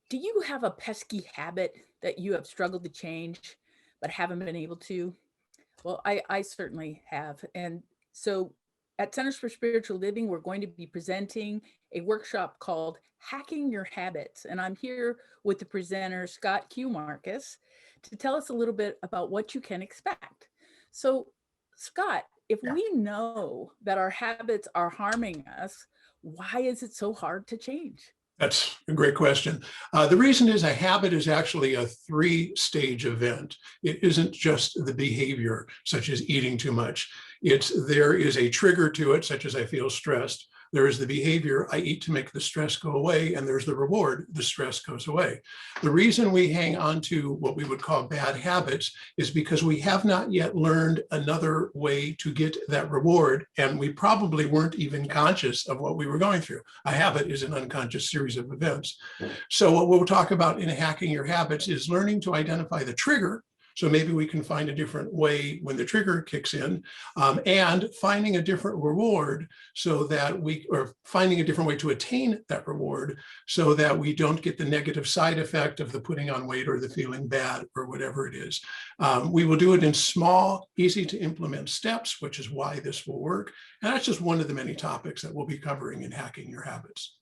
Do you have a pesky habit that you have struggled to change but haven't been able to? Well, I certainly have. And so at Centers for Spiritual Living, we're going to be presenting a workshop called Hacking Your Habits. And I'm here with the presenter, Scott Q Marcus, to tell us a little bit about what you can expect. So, Scott, if Yeah, we know that our habits are harming us, why is it so hard to change? that's a great question. The reason is a habit is actually a three-stage event. It isn't just the behavior, such as eating too much. There is a trigger to it, such as I feel stressed. There is the behavior, I eat to make the stress go away, and there's the reward, the stress goes away. The reason we hang on to what we would call bad habits is because we have not yet learned another way to get that reward, and we probably weren't even conscious of what we were going through. A habit is an unconscious series of events. So what we'll talk about in hacking your habits is learning to identify the trigger. So maybe we can find a different way when the trigger kicks in, and finding a different reward or finding a different way to attain that reward so that we don't get the negative side effect of the putting on weight or the feeling bad or whatever it is. We will do it in small, easy to implement steps, which is why this will work. And that's just one of the many topics that we'll be covering in hacking your habits.